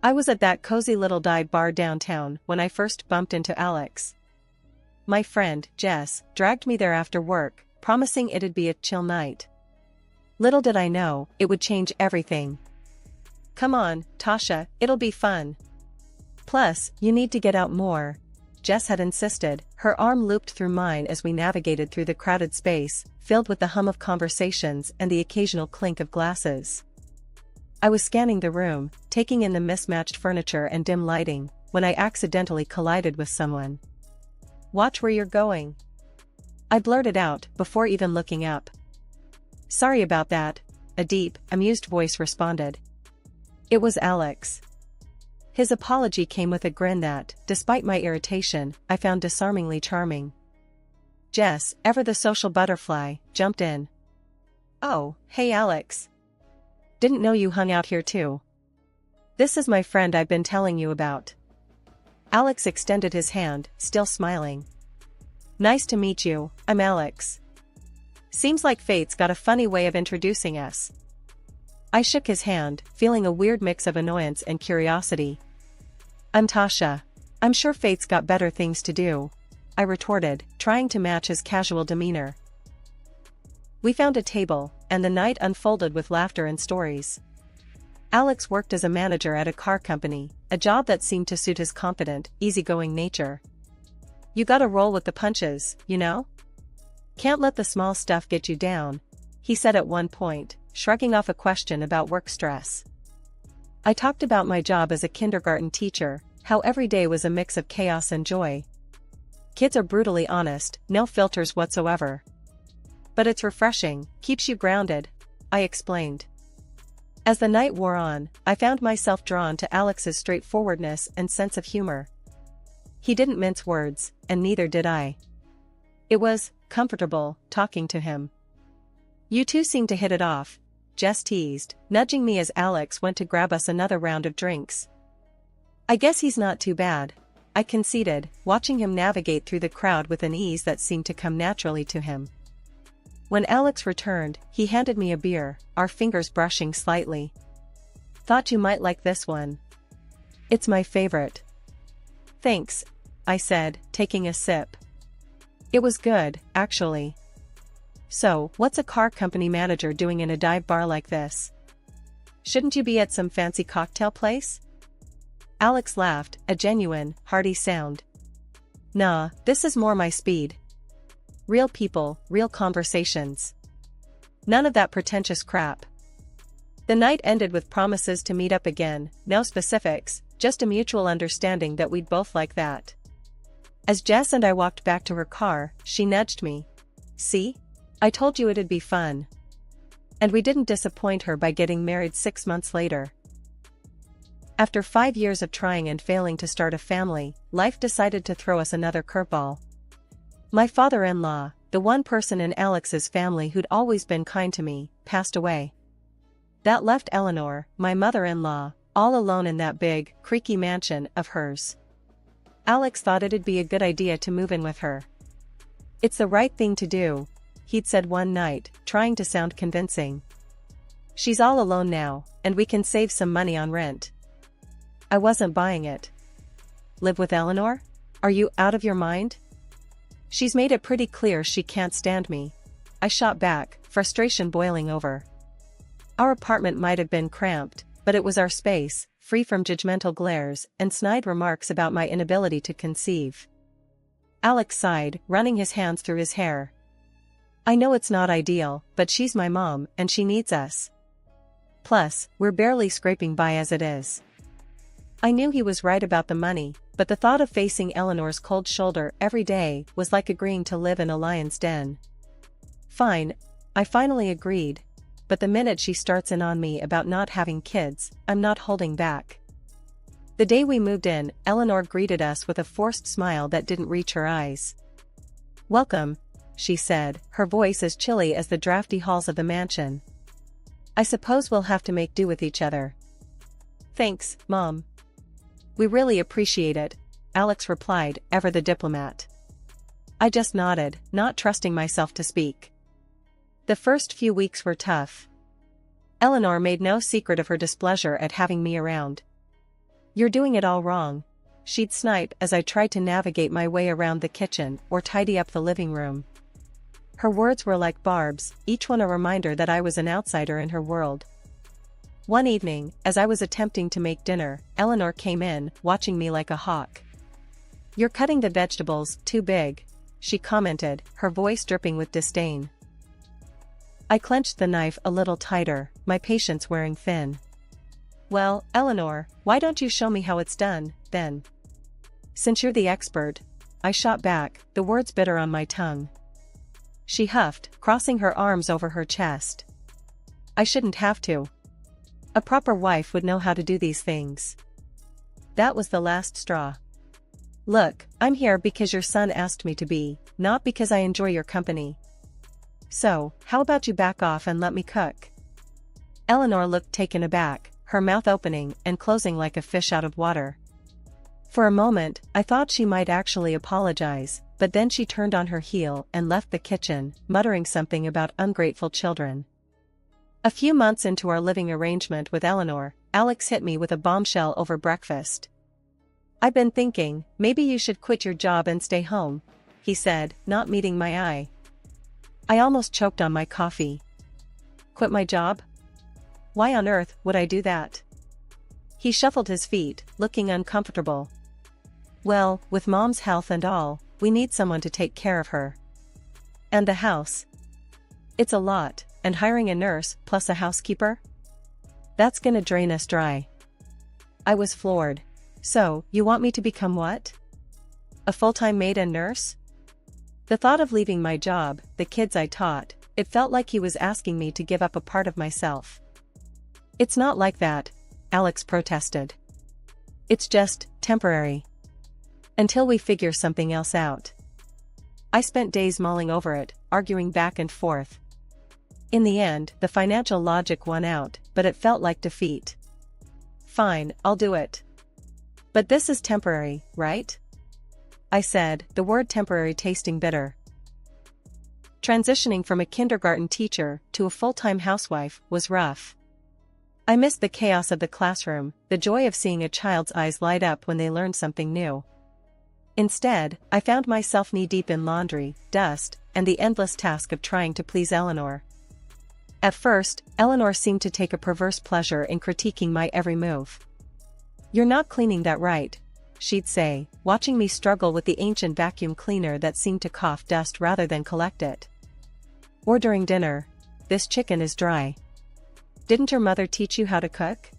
I was at that cozy little dive bar downtown when I first bumped into Alex. My friend, Jess, dragged me there after work, promising it'd be a chill night. Little did I know, it would change everything. "Come on, Tasha, it'll be fun. Plus, you need to get out more," Jess had insisted, her arm looped through mine as we navigated through the crowded space, filled with the hum of conversations and the occasional clink of glasses. I was scanning the room, taking in the mismatched furniture and dim lighting, when I accidentally collided with someone. "Watch where you're going," I blurted out, before even looking up. "Sorry about that," a deep, amused voice responded. It was Alex. His apology came with a grin that, despite my irritation, I found disarmingly charming. Jess, ever the social butterfly, jumped in. "Oh, hey Alex. Didn't know you hung out here too. This is my friend I've been telling you about." Alex extended his hand, still smiling. "Nice to meet you, I'm Alex. Seems like fate's got a funny way of introducing us." I shook his hand, feeling a weird mix of annoyance and curiosity. "I'm Tasha. I'm sure fate's got better things to do," I retorted, trying to match his casual demeanor. We found a table, and the night unfolded with laughter and stories. Alex worked as a manager at a car company, a job that seemed to suit his confident, easygoing nature. "You gotta roll with the punches, you know? Can't let the small stuff get you down," he said at one point, shrugging off a question about work stress. I talked about my job as a kindergarten teacher, how every day was a mix of chaos and joy. Kids are brutally honest, no filters whatsoever. "But it's refreshing, keeps you grounded," I explained. As the night wore on, I found myself drawn to Alex's straightforwardness and sense of humor. He didn't mince words, and neither did I. It was comfortable talking to him. "You two seem to hit it off," Jess teased, nudging me as Alex went to grab us another round of drinks. "I guess he's not too bad," I conceded, watching him navigate through the crowd with an ease that seemed to come naturally to him. When Alex returned, he handed me a beer, our fingers brushing slightly. "Thought you might like this one. It's my favorite." "Thanks," I said, taking a sip. It was good, actually. "So, what's a car company manager doing in a dive bar like this? Shouldn't you be at some fancy cocktail place?" Alex laughed, a genuine, hearty sound. "Nah, this is more my speed. Real people, real conversations. None of that pretentious crap." The night ended with promises to meet up again, no specifics, just a mutual understanding that we'd both like that. As Jess and I walked back to her car, she nudged me. "See? I told you it'd be fun." And we didn't disappoint her by getting married 6 months later. After 5 years of trying and failing to start a family, life decided to throw us another curveball. My father-in-law, the one person in Alex's family who'd always been kind to me, passed away. That left Eleanor, my mother-in-law, all alone in that big, creaky mansion of hers. Alex thought it'd be a good idea to move in with her. "It's the right thing to do," he'd said one night, trying to sound convincing. "She's all alone now, and we can save some money on rent." I wasn't buying it. "Live with Eleanor? Are you out of your mind? She's made it pretty clear she can't stand me," I shot back, frustration boiling over. Our apartment might have been cramped, but it was our space, free from judgmental glares and snide remarks about my inability to conceive. Alex sighed, running his hands through his hair. "I know it's not ideal, but she's my mom and she needs us. Plus, we're barely scraping by as it is." I knew he was right about the money, but the thought of facing Eleanor's cold shoulder every day was like agreeing to live in a lion's den. "Fine," I finally agreed, but the minute she starts in on me about not having kids, I'm not holding back. The day we moved in, Eleanor greeted us with a forced smile that didn't reach her eyes. "Welcome," she said, her voice as chilly as the drafty halls of the mansion. "I suppose we'll have to make do with each other." "Thanks, Mom. We really appreciate it," Alex replied, ever the diplomat. I just nodded, not trusting myself to speak. The first few weeks were tough. Eleanor made no secret of her displeasure at having me around. "You're doing it all wrong," she'd snipe as I tried to navigate my way around the kitchen or tidy up the living room. Her words were like barbs, each one a reminder that I was an outsider in her world. One evening, as I was attempting to make dinner, Eleanor came in, watching me like a hawk. "You're cutting the vegetables too big," she commented, her voice dripping with disdain. I clenched the knife a little tighter, my patience wearing thin. "Well, Eleanor, why don't you show me how it's done, then? Since you're the expert," I shot back, the words bitter on my tongue. She huffed, crossing her arms over her chest. "I shouldn't have to. A proper wife would know how to do these things." That was the last straw. "Look, I'm here because your son asked me to be, not because I enjoy your company. So, how about you back off and let me cook?" Eleanor looked taken aback, her mouth opening and closing like a fish out of water. For a moment, I thought she might actually apologize, but then she turned on her heel and left the kitchen, muttering something about ungrateful children. A few months into our living arrangement with Eleanor, Alex hit me with a bombshell over breakfast. "I've been thinking, maybe you should quit your job and stay home," he said, not meeting my eye. I almost choked on my coffee. "Quit my job? Why on earth would I do that?" He shuffled his feet, looking uncomfortable. "Well, with Mom's health and all, we need someone to take care of her. And the house. It's a lot, and hiring a nurse plus a housekeeper? That's gonna drain us dry." I was floored. "So, you want me to become what? A full-time maid and nurse?" The thought of leaving my job, the kids I taught, it felt like he was asking me to give up a part of myself. "It's not like that," Alex protested. "It's just temporary. Until we figure something else out." I spent days mulling over it, arguing back and forth. In the end, the financial logic won out, but it felt like defeat. "Fine, I'll do it. But this is temporary, right?" I said, the word temporary tasting bitter. Transitioning from a kindergarten teacher to a full-time housewife was rough. I missed the chaos of the classroom, the joy of seeing a child's eyes light up when they learned something new. Instead, I found myself knee-deep in laundry, dust, and the endless task of trying to please Eleanor. At first, Eleanor seemed to take a perverse pleasure in critiquing my every move. "You're not cleaning that right," she'd say, watching me struggle with the ancient vacuum cleaner that seemed to cough dust rather than collect it. Or during dinner, "This chicken is dry. Didn't your mother teach you how to cook?"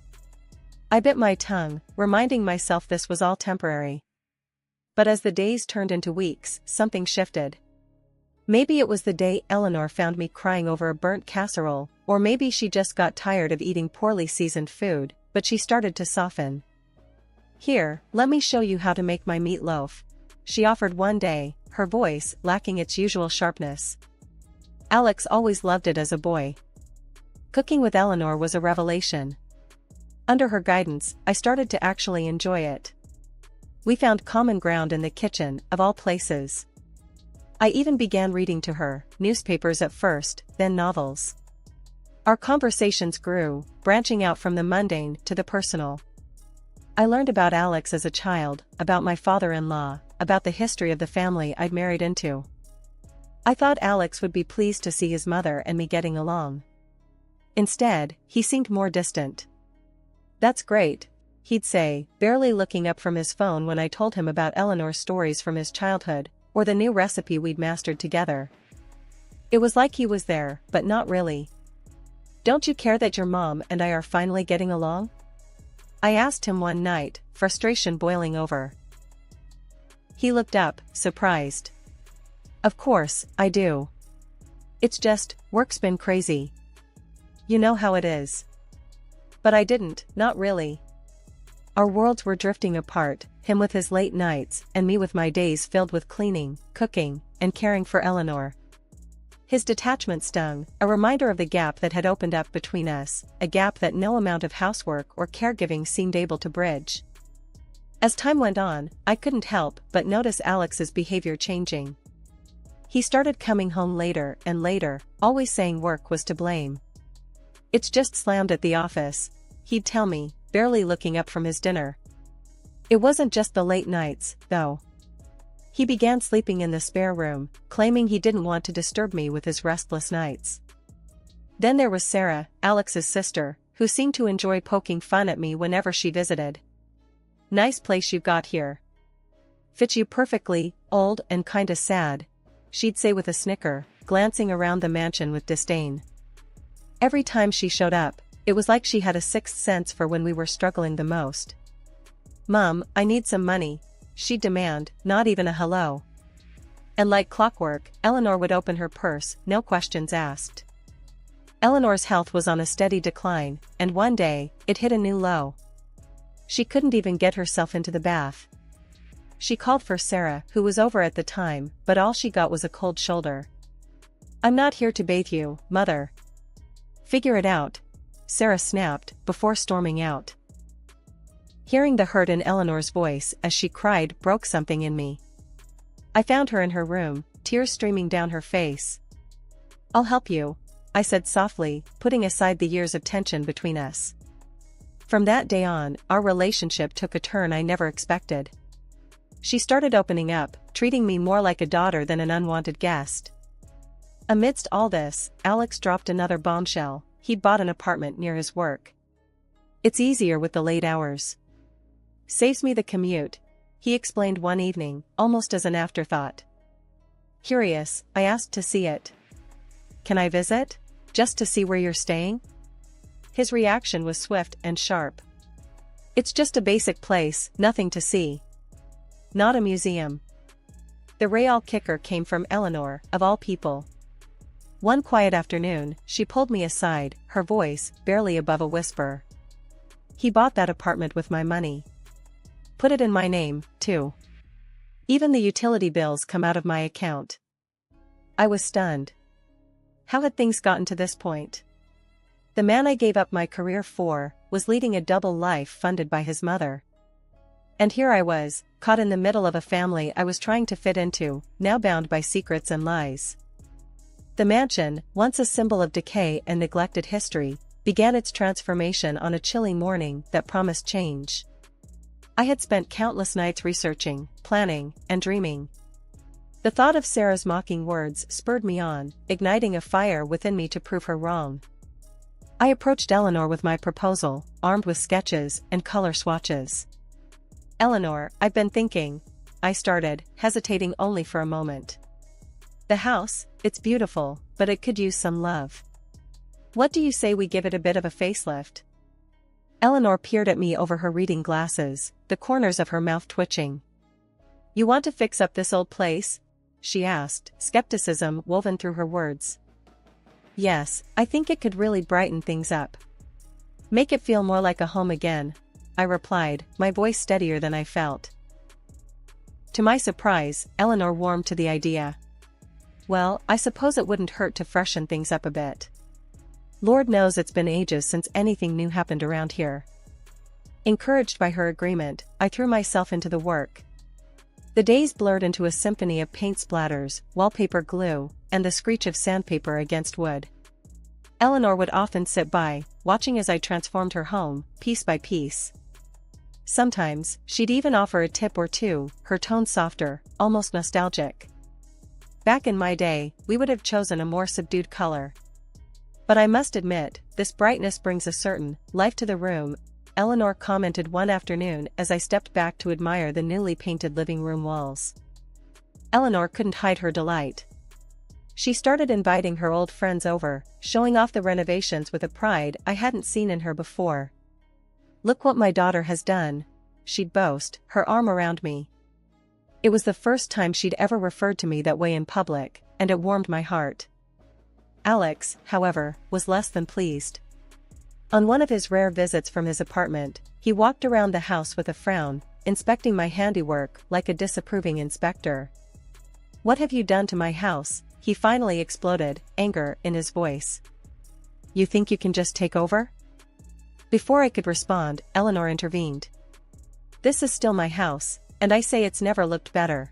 I bit my tongue, reminding myself this was all temporary. But as the days turned into weeks, something shifted. Maybe it was the day Eleanor found me crying over a burnt casserole, or maybe she just got tired of eating poorly seasoned food, but she started to soften. "Here, let me show you how to make my meatloaf," she offered one day, her voice lacking its usual sharpness. Alex always loved it as a boy. Cooking with Eleanor was a revelation. Under her guidance, I started to actually enjoy it. We found common ground in the kitchen, of all places. I even began reading to her, newspapers at first, then novels. Our conversations grew, branching out from the mundane to the personal. I learned about Alex as a child, about my father-in-law, about the history of the family I'd married into. I thought Alex would be pleased to see his mother and me getting along. Instead, he seemed more distant. "That's great," he'd say, barely looking up from his phone when I told him about Eleanor's stories from his childhood, or the new recipe we'd mastered together. It was like he was there, but not really. "Don't you care that your mom and I are finally getting along?" I asked him one night, frustration boiling over. He looked up, surprised. "Of course, I do. It's just, work's been crazy. You know how it is." But I didn't, not really. Our worlds were drifting apart, him with his late nights, and me with my days filled with cleaning, cooking, and caring for Eleanor. His detachment stung, a reminder of the gap that had opened up between us, a gap that no amount of housework or caregiving seemed able to bridge. As time went on, I couldn't help but notice Alex's behavior changing. He started coming home later and later, always saying work was to blame. "It's just slammed at the office," he'd tell me, barely looking up from his dinner. It wasn't just the late nights, though. He began sleeping in the spare room, claiming he didn't want to disturb me with his restless nights. Then there was Sarah, Alex's sister, who seemed to enjoy poking fun at me whenever she visited. "Nice place you've got here. Fits you perfectly, old and kinda sad," she'd say with a snicker, glancing around the mansion with disdain. Every time she showed up, it was like she had a sixth sense for when we were struggling the most. "Mum, I need some money," she'd demand, not even a hello. And like clockwork, Eleanor would open her purse, no questions asked. Eleanor's health was on a steady decline, and one day, it hit a new low. She couldn't even get herself into the bath. She called for Sarah, who was over at the time, but all she got was a cold shoulder. "I'm not here to bathe you, Mother." "Figure it out," Sarah snapped, before storming out. Hearing the hurt in Eleanor's voice as she cried broke something in me. I found her in her room, tears streaming down her face. "I'll help you," I said softly, putting aside the years of tension between us. From that day on, our relationship took a turn I never expected. She started opening up, treating me more like a daughter than an unwanted guest. Amidst all this, Alex dropped another bombshell: he'd bought an apartment near his work. "It's easier with the late hours. Saves me the commute," he explained one evening, almost as an afterthought. Curious, I asked to see it. "Can I visit? Just to see where you're staying?" His reaction was swift and sharp. "It's just a basic place, nothing to see. Not a museum." The real kicker came from Eleanor, of all people. One quiet afternoon, she pulled me aside, her voice barely above a whisper. "He bought that apartment with my money. Put it in my name, too. Even the utility bills come out of my account." I was stunned. How had things gotten to this point? The man I gave up my career for was leading a double life funded by his mother. And here I was, caught in the middle of a family I was trying to fit into, now bound by secrets and lies. The mansion, once a symbol of decay and neglected history, began its transformation on a chilly morning that promised change. I had spent countless nights researching, planning, and dreaming. The thought of Sarah's mocking words spurred me on, igniting a fire within me to prove her wrong. I approached Eleanor with my proposal, armed with sketches and color swatches. "Eleanor, I've been thinking," I started, hesitating only for a moment. "The house, it's beautiful, but it could use some love. What do you say we give it a bit of a facelift?" Eleanor peered at me over her reading glasses, the corners of her mouth twitching. "You want to fix up this old place?" she asked, skepticism woven through her words. "Yes, I think it could really brighten things up. Make it feel more like a home again," I replied, my voice steadier than I felt. To my surprise, Eleanor warmed to the idea. "Well, I suppose it wouldn't hurt to freshen things up a bit. Lord knows it's been ages since anything new happened around here." Encouraged by her agreement, I threw myself into the work. The days blurred into a symphony of paint splatters, wallpaper glue, and the screech of sandpaper against wood. Eleanor would often sit by, watching as I transformed her home, piece by piece. Sometimes, she'd even offer a tip or two, her tone softer, almost nostalgic. Back in my day, we would have chosen a more subdued color. "But I must admit, this brightness brings a certain life to the room," Eleanor commented one afternoon as I stepped back to admire the newly painted living room walls. Eleanor couldn't hide her delight. She started inviting her old friends over, showing off the renovations with a pride I hadn't seen in her before. "Look what my daughter has done," she'd boast, her arm around me. It was the first time she'd ever referred to me that way in public, and it warmed my heart. Alex, however, was less than pleased. On one of his rare visits from his apartment, he walked around the house with a frown, inspecting my handiwork like a disapproving inspector. "What have you done to my house?" he finally exploded, anger in his voice. "You think you can just take over?" Before I could respond, Eleanor intervened. "This is still my house, and I say it's never looked better.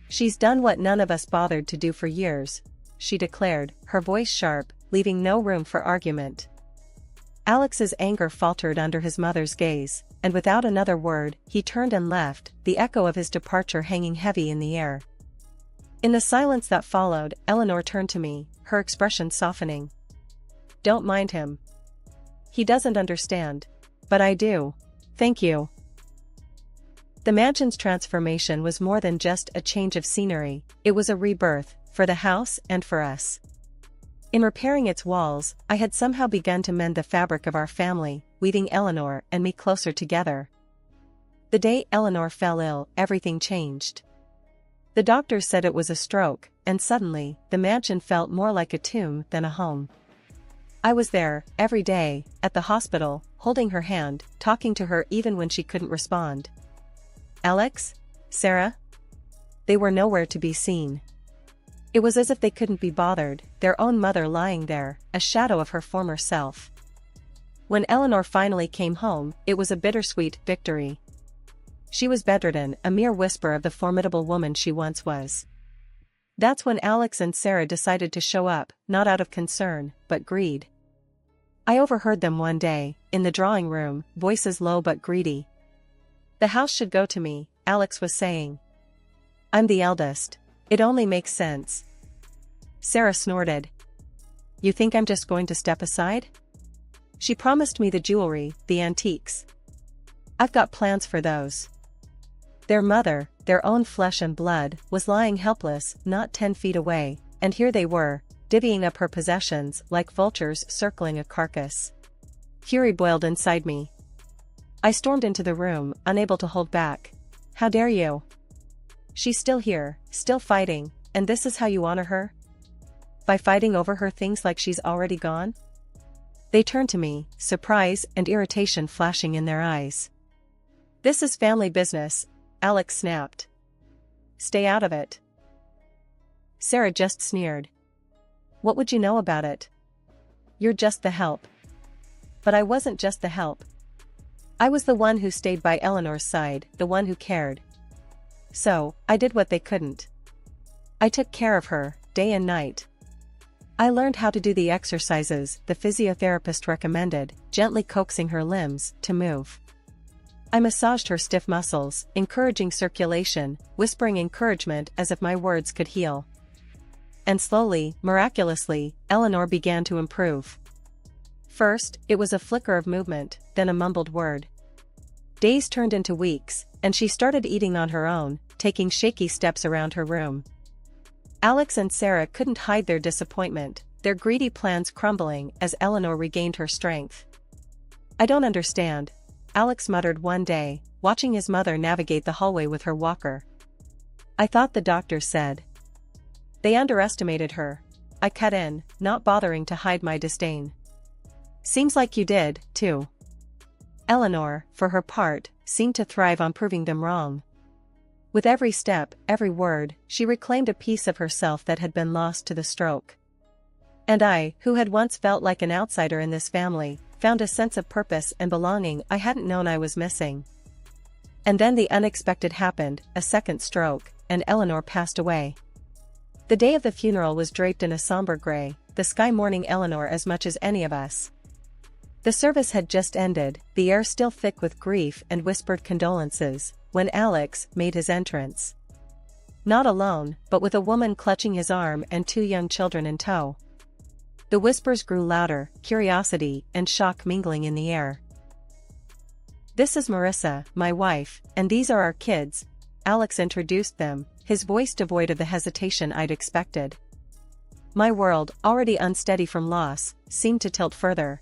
She's done what none of us bothered to do for years," she declared, her voice sharp, leaving no room for argument. Alex's anger faltered under his mother's gaze, and without another word, he turned and left, the echo of his departure hanging heavy in the air. In the silence that followed, Eleanor turned to me, her expression softening. "Don't mind him. He doesn't understand. But I do. Thank you." The mansion's transformation was more than just a change of scenery, it was a rebirth, for the house and for us. In repairing its walls, I had somehow begun to mend the fabric of our family, weaving Eleanor and me closer together. The day Eleanor fell ill, everything changed. The doctors said it was a stroke, and suddenly, the mansion felt more like a tomb than a home. I was there, every day, at the hospital, holding her hand, talking to her even when she couldn't respond. Alex? Sarah? They were nowhere to be seen. It was as if they couldn't be bothered, their own mother lying there, a shadow of her former self. When Eleanor finally came home, it was a bittersweet victory. She was bedridden, a mere whisper of the formidable woman she once was. That's when Alex and Sarah decided to show up, not out of concern, but greed. I overheard them one day, in the drawing room, voices low but greedy. "The house should go to me," Alex was saying. "I'm the eldest. It only makes sense." Sarah snorted. "You think I'm just going to step aside?" "She promised me the jewelry, the antiques. I've got plans for those." Their mother, their own flesh and blood, was lying helpless, not 10 feet away, and here they were, divvying up her possessions like vultures circling a carcass. Fury boiled inside me. I stormed into the room, unable to hold back. "How dare you? She's still here, still fighting, and this is how you honor her? By fighting over her things like she's already gone?" They turned to me, surprise and irritation flashing in their eyes. "This is family business," Alex snapped. "Stay out of it." Sarah just sneered. "What would you know about it? You're just the help." But I wasn't just the help. I was the one who stayed by Eleanor's side, the one who cared. So, I did what they couldn't. I took care of her, day and night. I learned how to do the exercises the physiotherapist recommended, gently coaxing her limbs to move. I massaged her stiff muscles, encouraging circulation, whispering encouragement as if my words could heal. And slowly, miraculously, Eleanor began to improve. First, it was a flicker of movement, then a mumbled word. Days turned into weeks, and she started eating on her own, taking shaky steps around her room. Alex and Sarah couldn't hide their disappointment, their greedy plans crumbling as Eleanor regained her strength. "I don't understand," Alex muttered one day, watching his mother navigate the hallway with her walker. "I thought the doctor said." "They underestimated her," I cut in, not bothering to hide my disdain. "Seems like you did, too." Eleanor, for her part, seemed to thrive on proving them wrong. With every step, every word, she reclaimed a piece of herself that had been lost to the stroke. And I, who had once felt like an outsider in this family, found a sense of purpose and belonging I hadn't known I was missing. And then the unexpected happened, a second stroke, and Eleanor passed away. The day of the funeral was draped in a somber gray, the sky mourning Eleanor as much as any of us. The service had just ended, the air still thick with grief and whispered condolences, when Alex made his entrance. Not alone, but with a woman clutching his arm and 2 young children in tow. The whispers grew louder, curiosity and shock mingling in the air. "This is Marissa, my wife, and these are our kids," Alex introduced them, his voice devoid of the hesitation I'd expected. My world, already unsteady from loss, seemed to tilt further.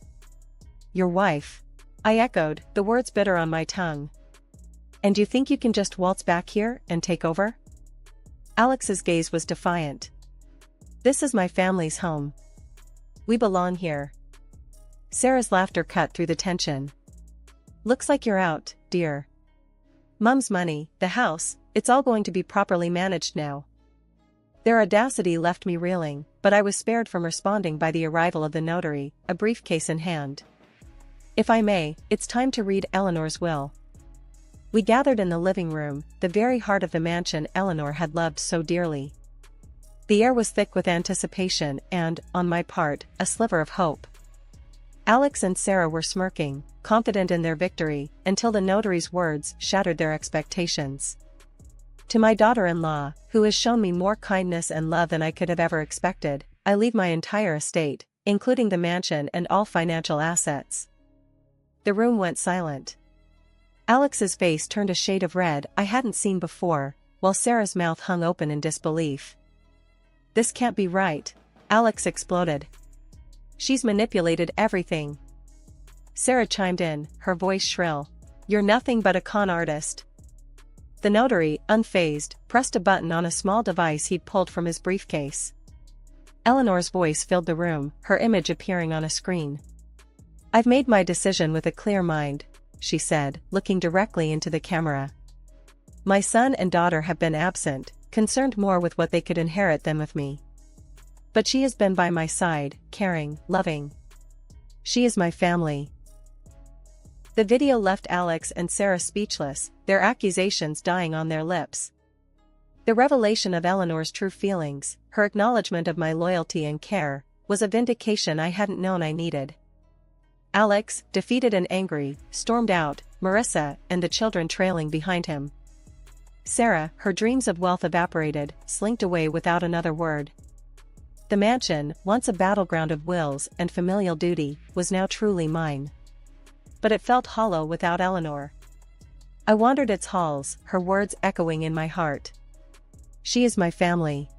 "Your wife?" I echoed, the words bitter on my tongue. "And you think you can just waltz back here and take over?" Alex's gaze was defiant. "This is my family's home. We belong here." Sarah's laughter cut through the tension. "Looks like you're out, dear. Mum's money, the house, it's all going to be properly managed now." Their audacity left me reeling, but I was spared from responding by the arrival of the notary, a briefcase in hand. "If I may, it's time to read Eleanor's will." We gathered in the living room, the very heart of the mansion Eleanor had loved so dearly. The air was thick with anticipation and, on my part, a sliver of hope. Alex and Sarah were smirking, confident in their victory, until the notary's words shattered their expectations. To my daughter-in-law, who has shown me more kindness and love than I could have ever expected, I leave my entire estate, including the mansion and all financial assets. The room went silent. Alex's face turned a shade of red I hadn't seen before, while Sarah's mouth hung open in disbelief. "This can't be right," Alex exploded. "She's manipulated everything." Sarah chimed in, her voice shrill. "You're nothing but a con artist." The notary, unfazed, pressed a button on a small device he'd pulled from his briefcase. Eleanor's voice filled the room, her image appearing on a screen. "I've made my decision with a clear mind," she said, looking directly into the camera. "My son and daughter have been absent, concerned more with what they could inherit than with me. But she has been by my side, caring, loving. She is my family." The video left Alex and Sarah speechless, their accusations dying on their lips. The revelation of Eleanor's true feelings, her acknowledgement of my loyalty and care, was a vindication I hadn't known I needed. Alex, defeated and angry, stormed out, Marissa and the children trailing behind him. Sarah, her dreams of wealth evaporated, slinked away without another word. The mansion, once a battleground of wills and familial duty, was now truly mine. But it felt hollow without Eleanor. I wandered its halls, her words echoing in my heart. She is my family.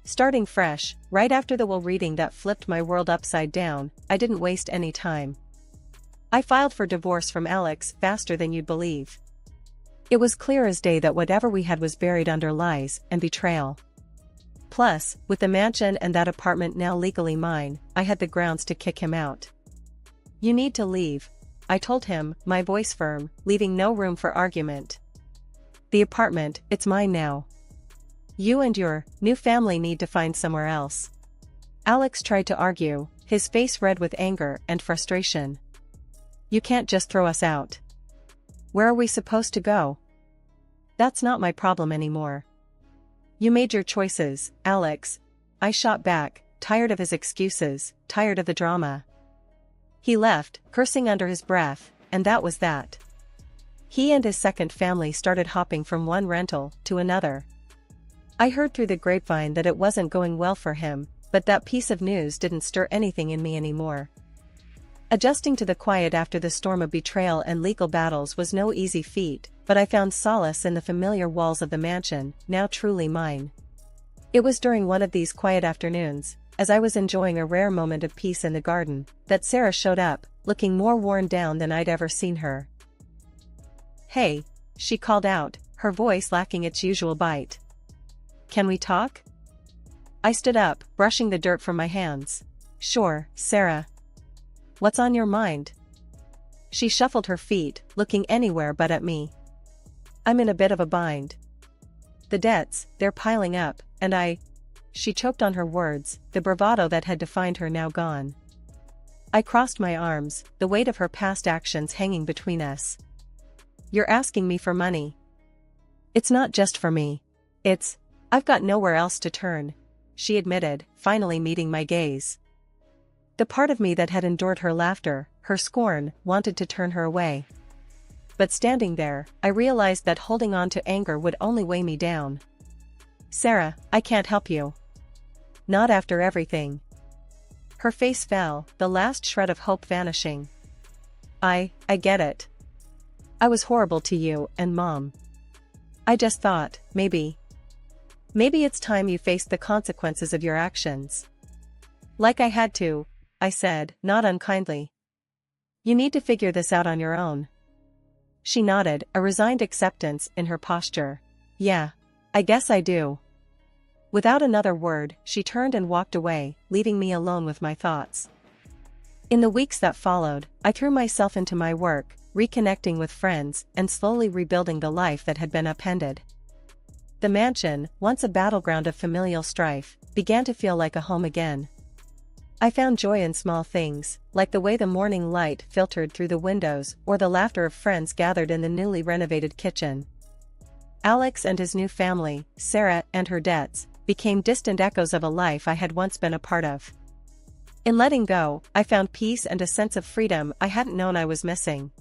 Starting fresh, right after the will reading that flipped my world upside down, I didn't waste any time. I filed for divorce from Alex faster than you'd believe. It was clear as day that whatever we had was buried under lies and betrayal. Plus, with the mansion and that apartment now legally mine, I had the grounds to kick him out. "You need to leave," I told him, my voice firm, leaving no room for argument. "The apartment, it's mine now. You and your new family need to find somewhere else." Alex tried to argue, his face red with anger and frustration. "You can't just throw us out. Where are we supposed to go? That's not my problem anymore." "You made your choices, Alex," I shot back, tired of his excuses, tired of the drama. He left, cursing under his breath, and that was that. He and his second family started hopping from one rental to another. I heard through the grapevine that it wasn't going well for him, but that piece of news didn't stir anything in me anymore. Adjusting to the quiet after the storm of betrayal and legal battles was no easy feat, but I found solace in the familiar walls of the mansion, now truly mine. It was during one of these quiet afternoons, as I was enjoying a rare moment of peace in the garden, that Sarah showed up, looking more worn down than I'd ever seen her. "Hey," she called out, her voice lacking its usual bite. "Can we talk?" I stood up, brushing the dirt from my hands. "Sure, Sarah. What's on your mind?" She shuffled her feet, looking anywhere but at me. "I'm in a bit of a bind. The debts, they're piling up, and She choked on her words, the bravado that had defined her now gone. I crossed my arms, the weight of her past actions hanging between us. "You're asking me for money." "It's not just for me. I've got nowhere else to turn," she admitted, finally meeting my gaze. The part of me that had endured her laughter, her scorn, wanted to turn her away. But standing there, I realized that holding on to anger would only weigh me down. "Sarah, I can't help you. Not after everything." Her face fell, the last shred of hope vanishing. I get it. I was horrible to you and Mom. I just thought, maybe it's time you faced the consequences of your actions." "Like I had to," I said, not unkindly. "You need to figure this out on your own." She nodded, a resigned acceptance in her posture. "Yeah, I guess I do." Without another word, she turned and walked away, leaving me alone with my thoughts. In the weeks that followed, I threw myself into my work, reconnecting with friends, and slowly rebuilding the life that had been upended. The mansion, once a battleground of familial strife, began to feel like a home again. I found joy in small things, like the way the morning light filtered through the windows or the laughter of friends gathered in the newly renovated kitchen. Alex and his new family, Sarah and her debts, became distant echoes of a life I had once been a part of. In letting go, I found peace and a sense of freedom I hadn't known I was missing.